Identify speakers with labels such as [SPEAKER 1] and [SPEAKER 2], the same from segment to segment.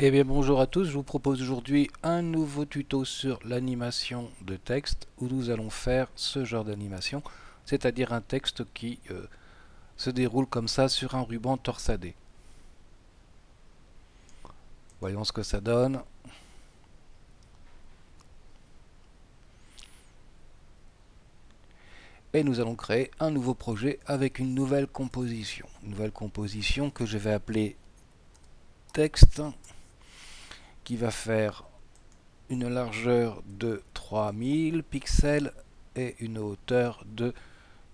[SPEAKER 1] Eh bien bonjour à tous, je vous propose aujourd'hui un nouveau tuto sur l'animation de texte où nous allons faire ce genre d'animation, c'est-à-dire un texte qui se déroule comme ça sur un ruban torsadé. Voyons ce que ça donne. Et nous allons créer un nouveau projet avec une nouvelle composition. Une nouvelle composition que je vais appeler texte, qui va faire une largeur de 3000 pixels et une hauteur de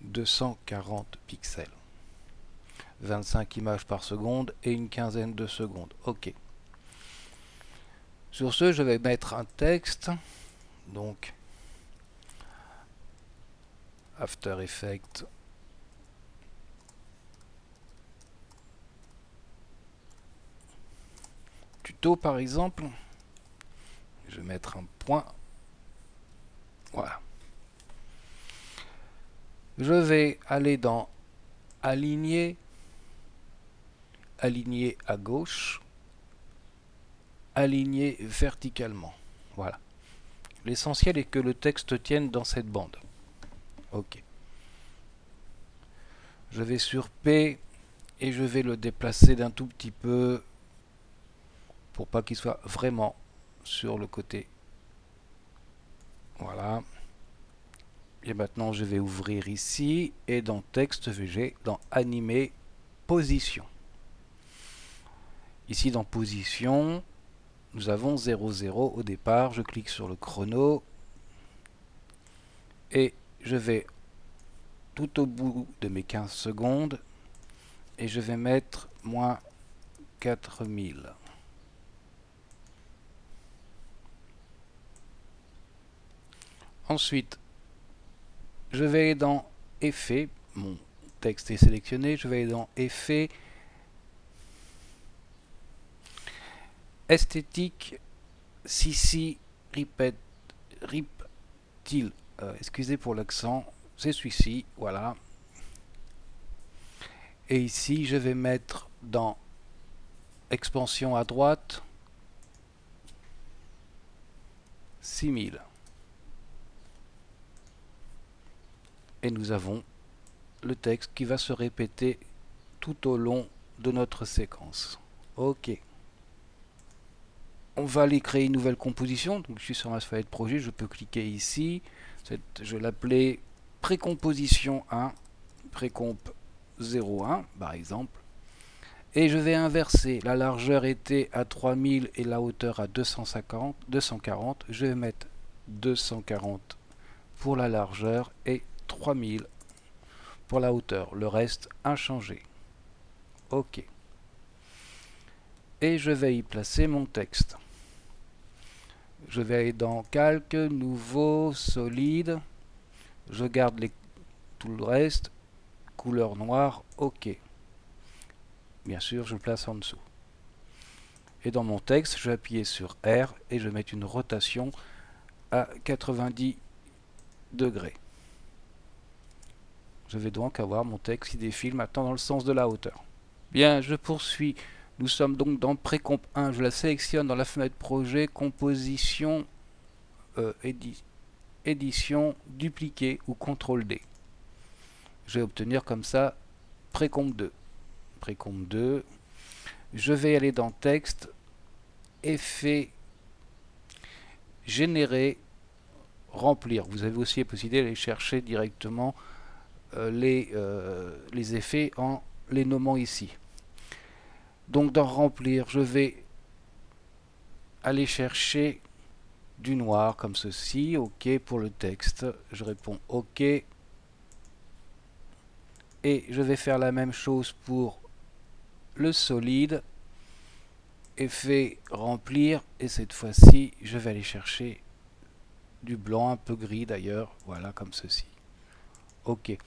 [SPEAKER 1] 240 pixels. 25 images par seconde et une quinzaine de secondes. OK. Sur ce, je vais mettre un texte. Donc, After Effects. Tuto par exemple. Je vais mettre un point. Voilà. Je vais aller dans Aligner. Aligner à gauche. Aligner verticalement. Voilà. L'essentiel est que le texte tienne dans cette bande. OK. Je vais sur P et je vais le déplacer d'un tout petit peu pour pas qu'il soit vraiment sur le côté. Voilà. Et maintenant je vais ouvrir ici et dans texte VG, dans animer position. Ici dans position, nous avons 0,0 au départ. Je clique sur le chrono et je vais tout au bout de mes 15 secondes et je vais mettre moins 4000. Ensuite, je vais aller dans Effet. Mon texte est sélectionné. Je vais aller dans Effet, Esthétique, CC, Reptile. Excusez pour l'accent, c'est celui-ci, voilà. Et ici, je vais mettre dans Expansion à droite, 6000. Et nous avons le texte qui va se répéter tout au long de notre séquence. OK. On va aller créer une nouvelle composition. Donc je suis sur ma feuille de projet, je peux cliquer ici. Je vais l'appeler précomposition 1, précomp 01 par exemple. Et je vais inverser. La largeur était à 3000 et la hauteur à 240. Je vais mettre 240 pour la largeur et 3000 pour la hauteur. Le reste inchangé. OK. Et je vais y placer mon texte. Je vais aller dans Calque, Nouveau, Solide. Je garde tout le reste. Couleur noire, OK. Bien sûr, je le place en dessous. Et dans mon texte, je vais appuyer sur R et je vais mettre une rotation à 90 degrés. Je vais donc avoir mon texte qui défile maintenant dans le sens de la hauteur. Bien, je poursuis. Nous sommes donc dans Précomp 1. Je la sélectionne dans la fenêtre Projet, Composition, Édition, Dupliquer ou CTRL D. Je vais obtenir comme ça Précomp 2. Précomp 2. Je vais aller dans Texte, Effet, Générer, Remplir. Vous avez aussi la possibilité d'aller chercher directement les effets en les nommant ici. Donc dans Remplir, je vais aller chercher du noir comme ceci. OK pour le texte. Je réponds OK. Et je vais faire la même chose pour le solide. Effet remplir. Et cette fois-ci, je vais aller chercher du blanc, un peu gris d'ailleurs. Voilà, comme ceci. OK.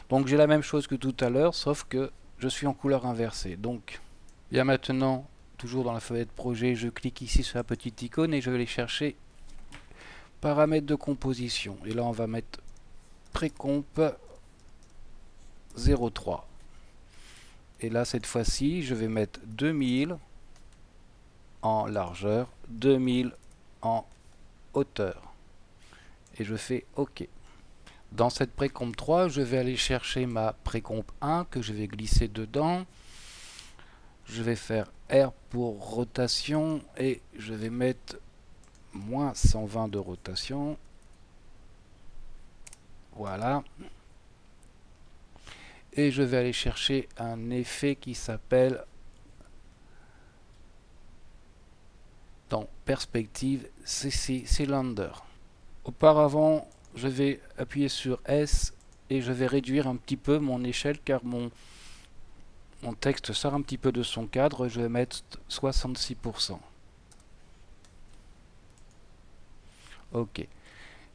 [SPEAKER 1] Donc j'ai la même chose que tout à l'heure, sauf que je suis en couleur inversée. Donc, bien maintenant, toujours dans la fenêtre projet, je clique ici sur la petite icône et je vais aller chercher paramètres de composition. Et là, on va mettre précomp 03. Et là, cette fois-ci, je vais mettre 2000 en largeur, 2000 en hauteur. Et je fais OK. Dans cette précompe 3, je vais aller chercher ma précompe 1 que je vais glisser dedans. Je vais faire R pour rotation et je vais mettre moins 120 de rotation. Voilà. Et je vais aller chercher un effet qui s'appelle dans Perspective CC Cylinder. Auparavant, je vais appuyer sur S et je vais réduire un petit peu mon échelle car mon texte sort un petit peu de son cadre. Je vais mettre 66%. OK.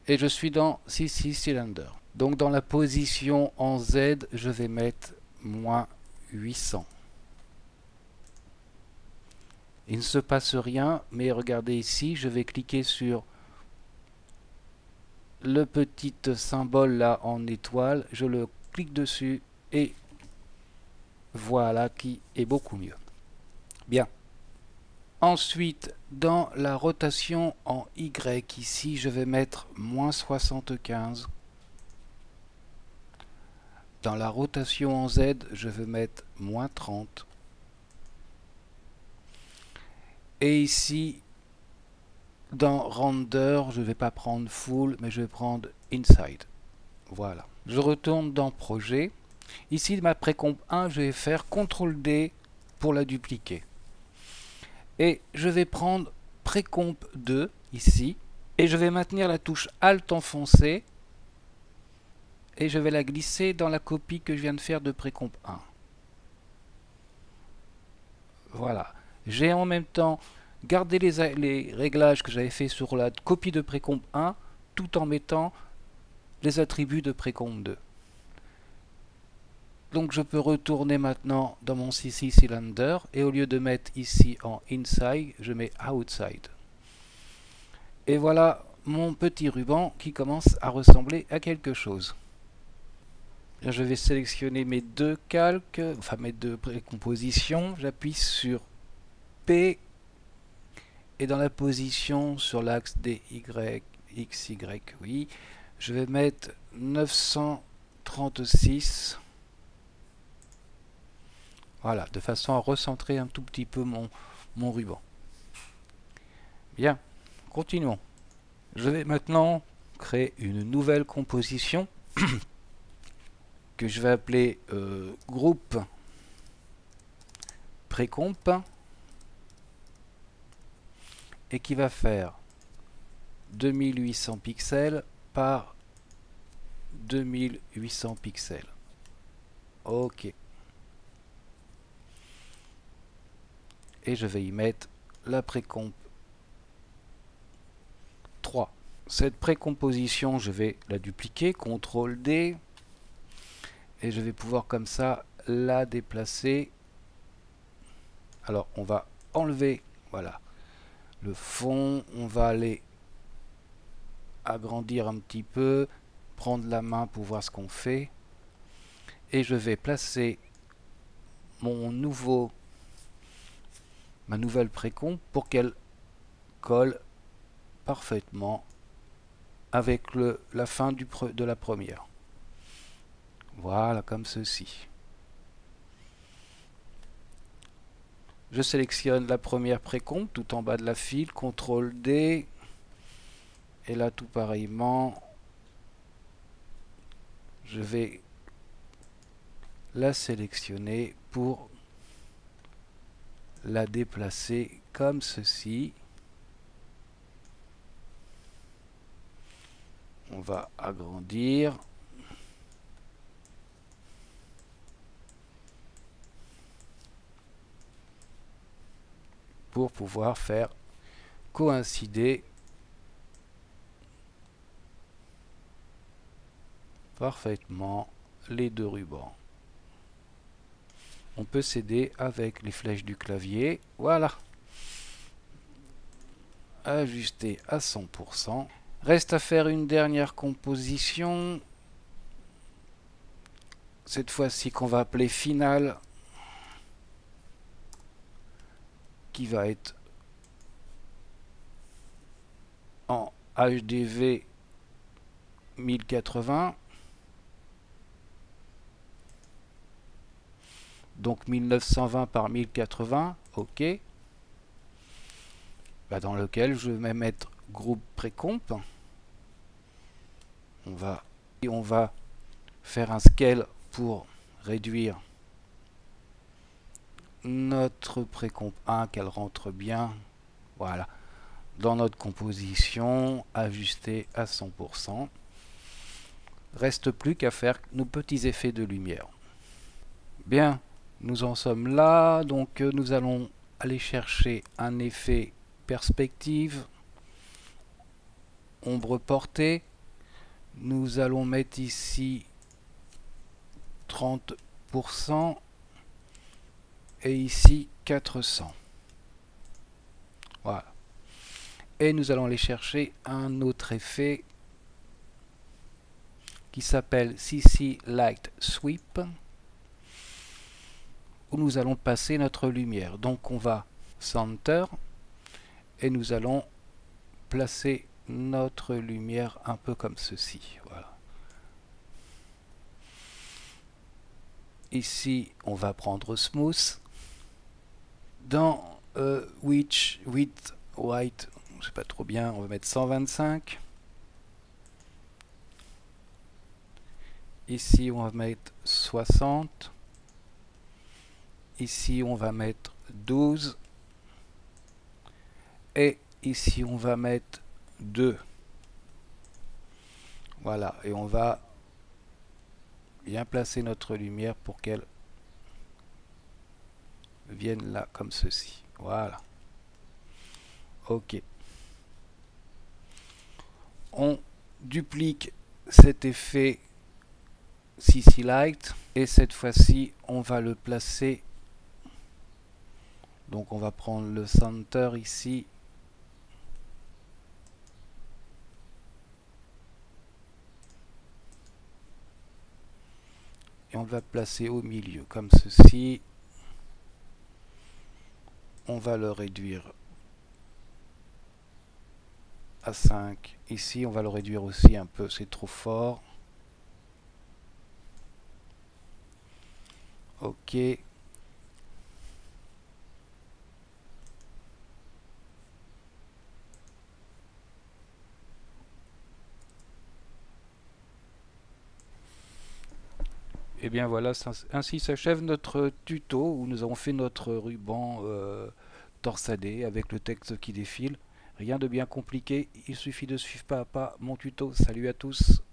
[SPEAKER 1] Et je suis dans CC Cylinder. Donc dans la position en Z, je vais mettre moins 800. Il ne se passe rien, mais regardez ici, je vais cliquer sur le petit symbole là en étoile, je le clique dessus et voilà qui est beaucoup mieux. Bien. Ensuite, dans la rotation en Y, ici, je vais mettre moins 75. Dans la rotation en Z, je vais mettre moins 30. Et ici, dans Render, je ne vais pas prendre Full, mais je vais prendre Inside. Voilà. Je retourne dans Projet. Ici, ma précompe 1, je vais faire CTRL-D pour la dupliquer. Et je vais prendre précompe 2, ici, et je vais maintenir la touche Alt enfoncée, et je vais la glisser dans la copie que je viens de faire de précompe 1. Voilà. J'ai en même temps gardé les réglages que j'avais fait sur la copie de précompe 1, tout en mettant les attributs de précompe 2. Donc je peux retourner maintenant dans mon CC Cylinder et au lieu de mettre ici en Inside, je mets Outside. Et voilà mon petit ruban qui commence à ressembler à quelque chose. Je vais sélectionner mes deux calques, enfin mes deux précompositions. J'appuie sur P et dans la position sur l'axe DY, XY, oui, je vais mettre 936. Voilà, de façon à recentrer un tout petit peu mon ruban. Bien, continuons. Je vais maintenant créer une nouvelle composition que je vais appeler groupe précomp et qui va faire 2800 pixels par 2800 pixels. OK. Et je vais y mettre la précomp 3. Cette précomposition, je vais la dupliquer, CTRL-D, et je vais pouvoir comme ça la déplacer. Alors, on va enlever, voilà, le fond, on va aller agrandir un petit peu, prendre la main pour voir ce qu'on fait, et je vais placer ma nouvelle précomp pour qu'elle colle parfaitement avec la fin de la première. Voilà, comme ceci. Je sélectionne la première précomp tout en bas de la file, CTRL-D, et là tout pareillement, je vais la sélectionner pour la déplacer comme ceci. On va agrandir. Pour pouvoir faire coïncider parfaitement les deux rubans. On peut s'aider avec les flèches du clavier. Voilà. Ajuster à 100%. Reste à faire une dernière composition. Cette fois-ci qu'on va appeler finale. Qui va être HDV 1080. Donc 1920 par 1080, ok. Dans lequel je vais mettre groupe précomp. On va faire un scale pour réduire notre précomp 1, qu'elle rentre bien. Voilà. Dans notre composition, ajuster à 100%. Reste plus qu'à faire nos petits effets de lumière. Bien, nous en sommes là. Donc nous allons aller chercher un effet perspective, ombre portée. Nous allons mettre ici 30% et ici 400. Voilà. Et nous allons aller chercher un autre effet qui s'appelle CC Light Sweep, où nous allons passer notre lumière. Donc on va Center et nous allons placer notre lumière un peu comme ceci. Voilà. Ici, on va prendre Smooth. Dans Width, White, je sais pas trop bien, on va mettre 125. Ici, on va mettre 60. Ici, on va mettre 12. Et ici, on va mettre 2. Voilà, et on va bien placer notre lumière pour qu'elle vienne là, comme ceci. Voilà. Ok. On duplique cet effet CC Light et cette fois-ci, on va le placer. Donc on va prendre le center ici. Et on va placer au milieu, comme ceci. On va le réduire à 5. Ici, on va le réduire aussi un peu, c'est trop fort. Ok. Et bien voilà, ainsi s'achève notre tuto où nous avons fait notre ruban torsadé avec le texte qui défile. Rien de bien compliqué, il suffit de suivre pas à pas mon tuto. Salut à tous!